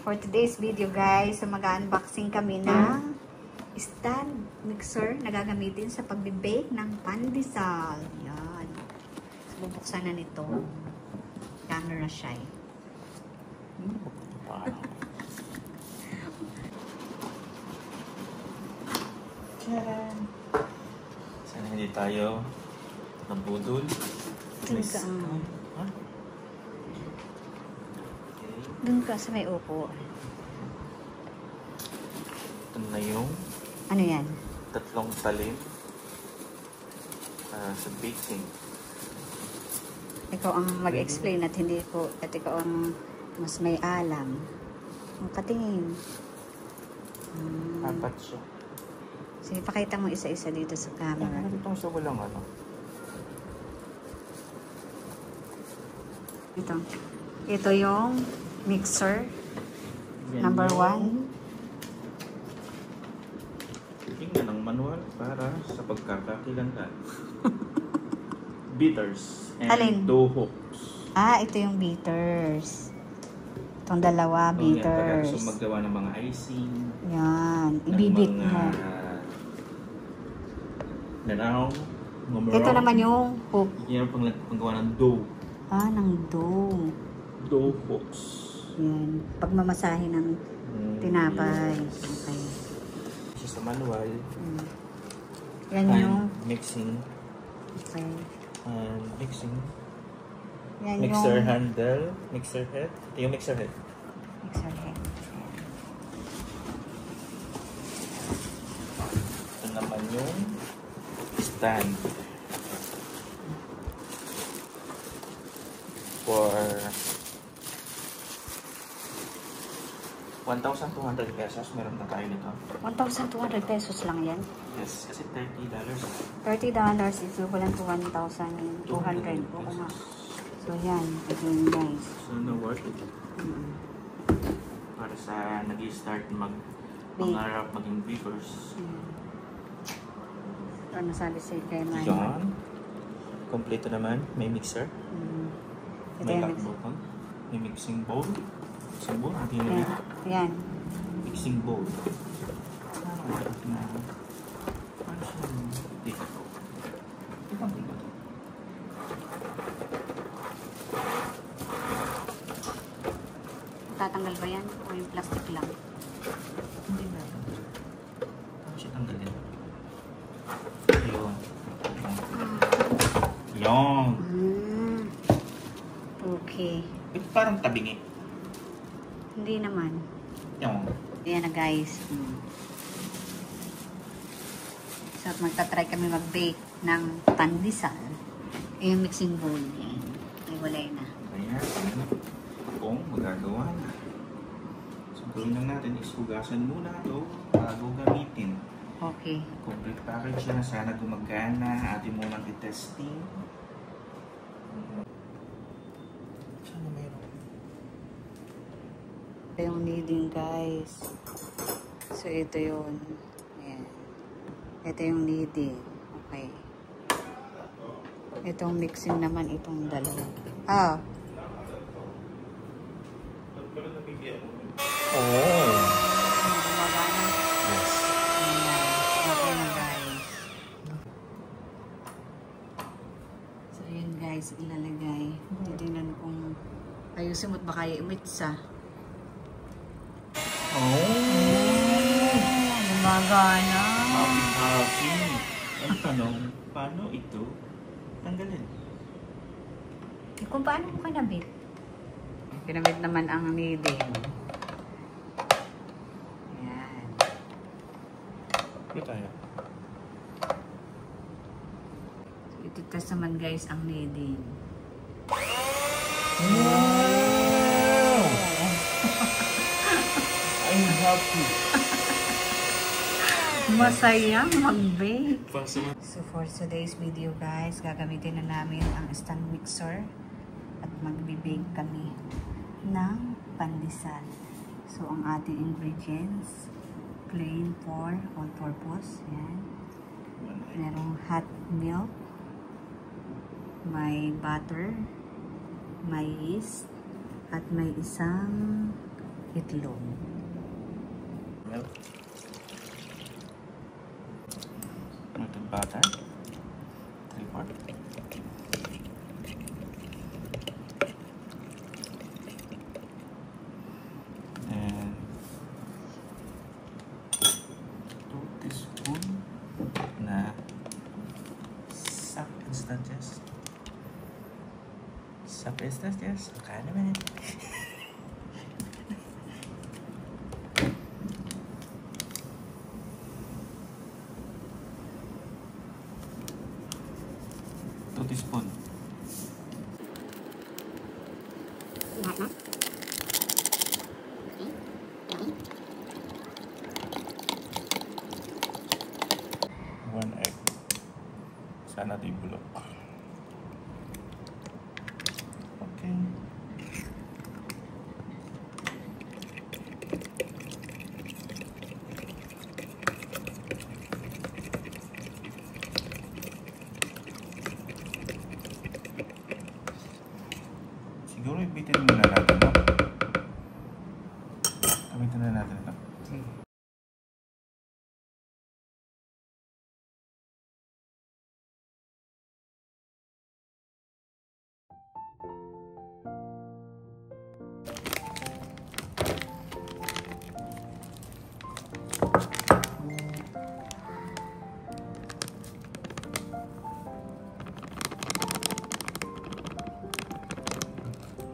For today's video guys, so mag-unboxing kami ng stand mixer na gagamitin sa pagbe-bake ng pandesal. Yan. So, bubuksan na nito. Camera shy. Tcharan! Sana hindi tayo nabudol. Dun ka sa may upo. Ito na yung Ano yan? tatlong talim sa baking. Ikaw ang mag-explain at hindi ko, at ikaw ang mas may alam. Ang patingin. Apat siya. Sige, pakita mo isa-isa dito sa camera. Ano itong sa walang ano? Ito yung mixer. Number 1. Tingnan ng manual para sa pagkakakilanlan. Beaters and Alin? dough hooks. Ito yung beaters. Itong dalawa, beaters. So maggawa ng mga icing. Yan. Ibibit mo. Ito naman yung hook. Yan ang panggawa ng dough. Ng dough. Dough hooks. Yan. Pagmamasahe ng tinapay. Yes. Okay. Isa sa manual. Yan yung mixing. okay. Mixing. Yan Mixer yung handle. Mixer head. Ito yung mixer head. mixer head. Ito naman yung stand. For 1,200 pesos, meron na tayo nito. 1,200 pesos lang yan. Yes, kasi $30. $30 is equivalent to 1,200. Oo nga. So yan, ito yun guys. So no worth it. Para sa nag-i-start mangarap maging bakers. Ano sabi sa kay Maya? Yan. Kompleto naman. May mixer. Ito May yung lock button. May mixing bowl. Mixing bowl. Hindi na rin. Yan. Mixing bowl. Paano siya? Dito. Dito. Tatanggal ba yan? O yung plastic lang? Hindi na. Paano siya tanggalin? Ayun. Yung. Okay. Ito parang tabingi. Hindi naman. Yung. Ayan na guys. So magta-try kami mag-bake ng pandesal. Yung mixing bowl. Yan. Ay walay na. Ayan. Kung magagawa na. So gawin lang natin is hugasan muna ito bago gamitin. Okay. Complete package na. Sana gumagana. Atin munang i-testing. Sana mayroon. Ito yung kneading guys. So ito yun. Ayan. Ito yung kneading. Okay. Itong mixing naman itong dalawa. Oh. Gumagana. Yes. Okay na guys. So yun guys, ilalagay. Titignan kung ayusin mo't baka i-imitsa. Gumagana. Happy. Ang tanong, paano ito tanggalin? Kung paano mo kinabit? Kinabit naman ang kneading. Ayan. Ito tayo. So, ititas naman guys ang kneading. Wow! I'm happy. Masaya mag-bake. Possible. So for today's video guys, gagamitin na namin ang stand mixer at magbe-bake kami ng pandesal. So ang ating ingredients, plain for all-purpose. Yan. Merong hot milk, may butter, may yeast, at may isang itlog. Milk. Melted butter. 3/4. And 2 teaspoon na sap instances. Sap instances? Kaya naman. Teaspoon. Lahat na? Okay. 1 egg. Sana di bulok. Okay. Siguro ibitin muna natin, no? Gamitin na natin ito.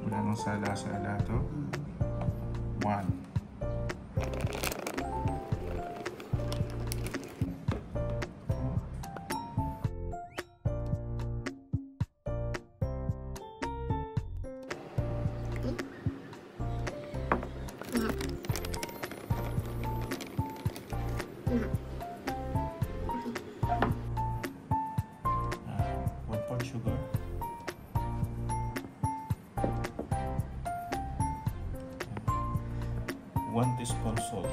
Wala nang sala-sala to. 1. Sugar. 1 teaspoon salt.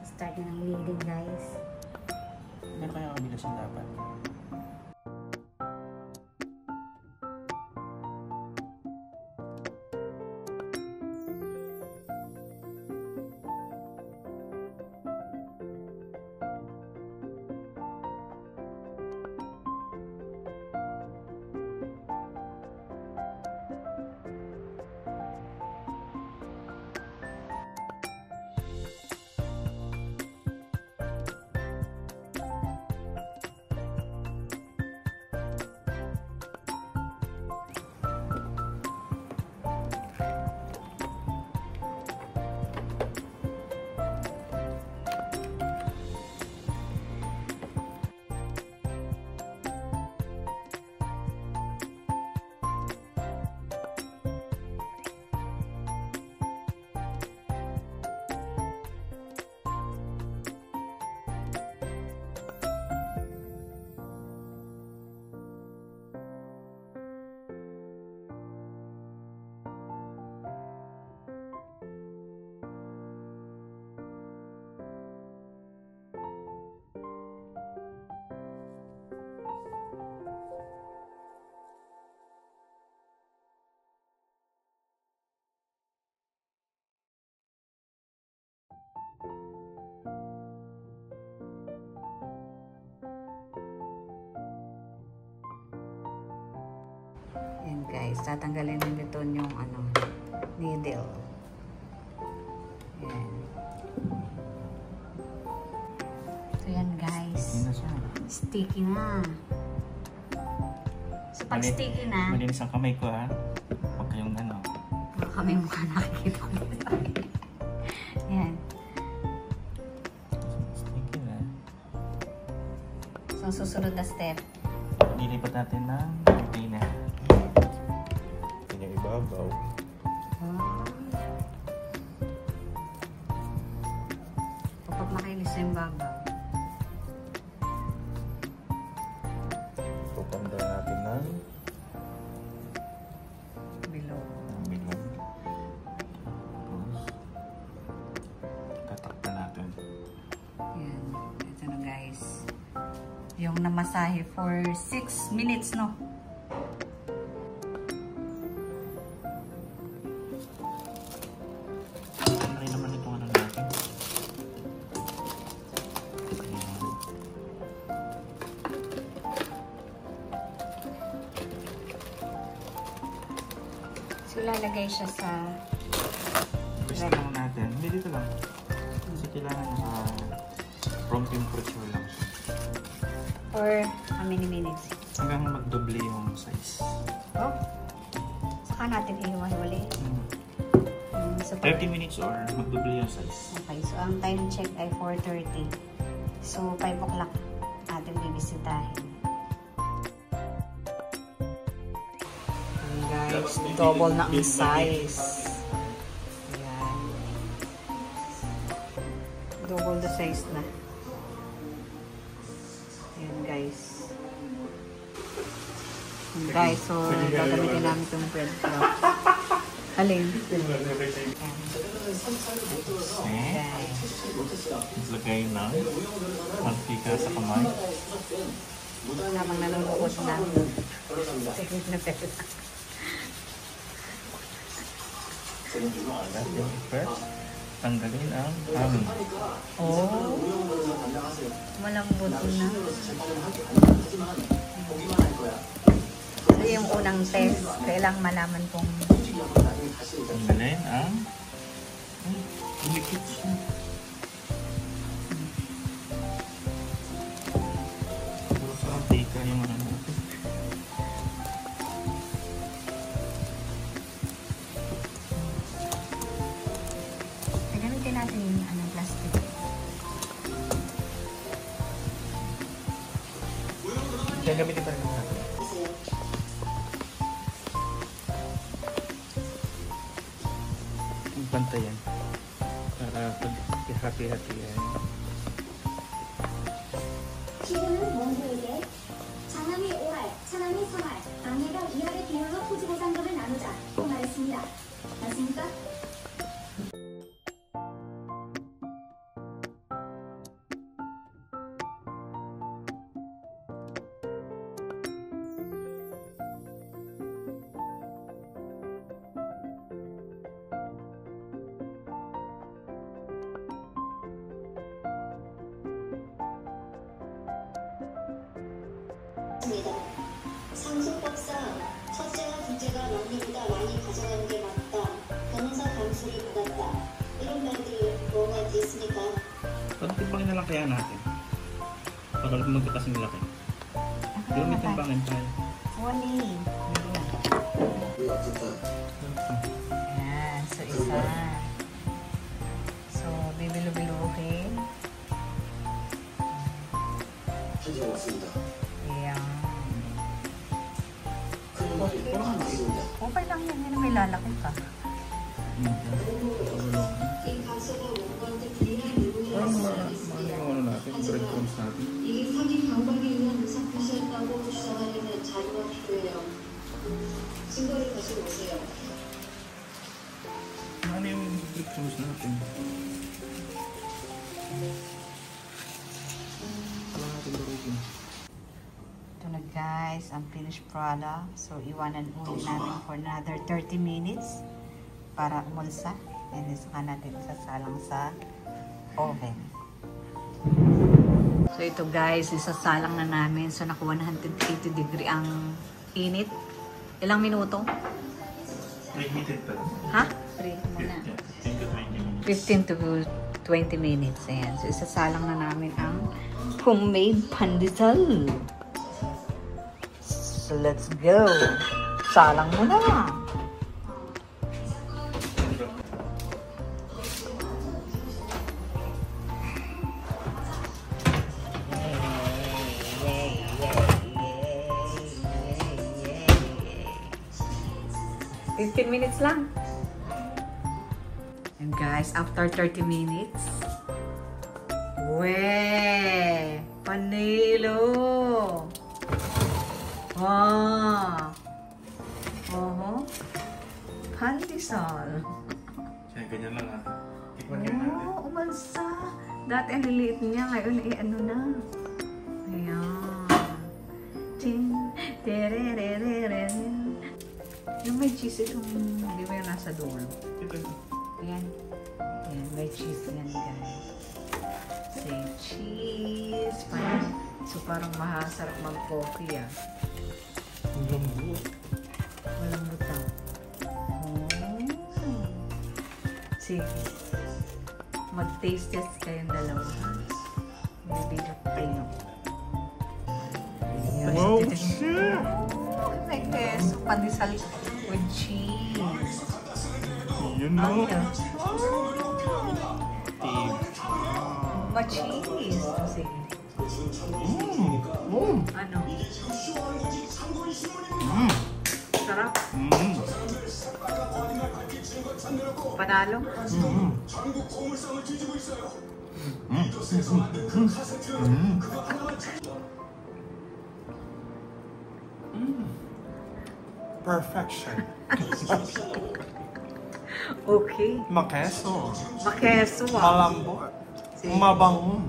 Start na ng kneading, guys. Ano kaya kabilis yung dapat? Yan, guys, tatanggalin na dito yung needle. Yan. So yan, guys. Hindi na siya. Sticky na. So pag sticky na, Malinis ang kamay ko, ha? Huwag kayong kami mukha nakikita ko dito. Yan. Sticky na. So susunod na step. Lilipat natin ng container. Ito yung ibabaw. Kapag makinis na yung babaw, Pupanda natin ng bilog. bilog. Tapos, tatakpan natin. Yan. Ito na, guys. Yung namasahe for 6 minutes, no? So, lalagay siya sa... Basta lang natin. Hindi, dito lang. Kasi kailangan room temperature lang siya. For how many minutes? Hanggang magdoble yung size. Oh. Saka natin ihiwa-hiwali. So, 30 minutes or magdoble yung size. okay, so ang time check ay 4:30. So, 5 o'clock ating bibisitahin. Ayan guys, double na ang size. Ayan. Double the size na. Ayan guys. Ayan guys, so gagamitin namin itong bread flour. Alin? Ayan. Lagay na mantika sa kamay. Habang nalulukod na. At yung first, tanggalin ang hangin. Oh, malambot na. So yung unang test, kailangang malaman kung Tanggalin ang umikit siya. Puro sa mantika yung ano natin. gamitin natin yung plastic. Gagamitin pa rin natin. Yung pantayan. Para pag-hati-hati yan. 시부는 원고에게 장남이 5할, 차남이 3할, 아내가 2할의 비율로 토지 보상금을 나누자 고 말했습니다. 맞습니까? 상속법상 첫째와 둘째가 막내보다 많이 가져가는 게 맞다. 변호사 감수를 받았다. 이런 말들 뭐가 있습니까? Pagtimbangin na lang kaya natin. Para magkakasing laki. Yung timbangin tayo. Wali. Ayan. So, isa. So, bibilu-biluhin. Ayan. Okay lang yan. Yan may lalaki ka. Ano natin? Breadcrumbs natin. 이게 사기 강박에 의한 의사 표시였다고 주장하려는 자료가 필요해요. 증거를 가지고 오세요. Ano yung breadcrumbs natin? Wala natin durugin. Ito na guys, ang finished product. So, iwanan ulit natin for another 30 minutes para umulsa. And then, saka natin isasalang sa oven. So, ito guys, isasalang na namin. So, naka 180 degree ang init. Ilang minuto? Preheated pa lang. Ha? Preheat muna. 15 to 20 minutes. 15 to 20 minutes. Ayan. So, isasalang na namin ang homemade pandesal. So, let's go. Salang mo na. Yeah. 15 minutes lang. And guys, after 30 minutes, we panilo. Wow. Pandesal. Kaya ganyan lang natin. Tikman kaya natin. Oh, umalsa. Dati ang liliit niya, ngayon ano na. Ayan. Ting, terererere. Yung may cheese itong, di ba yung nasa dulo? Ito. Ayan. Ayan, may cheese yan, guys. Say cheese. So, parang mahasarap mag-coffee, ah. Ang lambot. Walang butang. Oh. Sige. Mag-taste test kayong dalawa. Bibigyan ko kayo. Wow, shit! Like this. Pandesal with cheese. You know. Ma-cheese. Sige. Ano? Sarap. Panalo? Perfection. Okay. Makeso. Makeso Malambot. Sige. Mabango.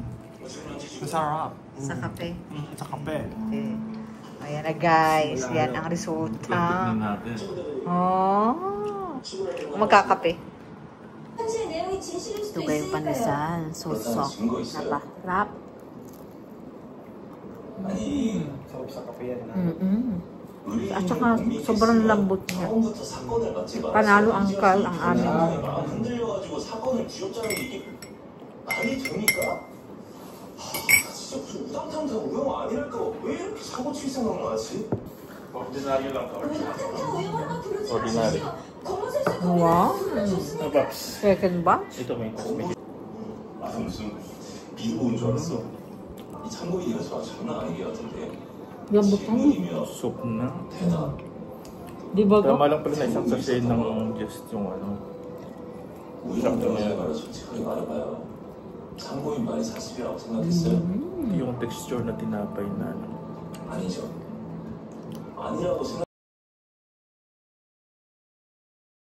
Masarap. Sa kape. Sa kape. Okay. Ayan na guys. Yan ang resulta. natin. Oh. Magkakape. 현재 내용이 진실일 Ito 수도 kayong 있으니까요. pandesal. Susok. Napasarap. sarap sa kape yan na. At saka sobrang lambot niya. Panalo angkal ang amin. 흔들려가지고 사건을 뒤엎자는 게 말이 됩니까? 진짜 무슨 우당탕탕 우영 아니랄까 왜 이렇게 사고 칠 생각만 하지? ordinaryo lang ka. Ordinary. Wow. Second batch? Ito may cosmetic. 아 무슨 비도 온 줄 알았어. 이 참고인이가 저 장난 아니게 같은데. Lambot ang. Soup na. 대단. Di ba go? Tama lang pala na isang sachet ng just yung ano. 우리랑 변호사가 솔직하게 말해봐요. 참고인 말이 사실이라고 생각했어요? Yung texture na tinapay na ano. 아니죠. 아니라고 생각.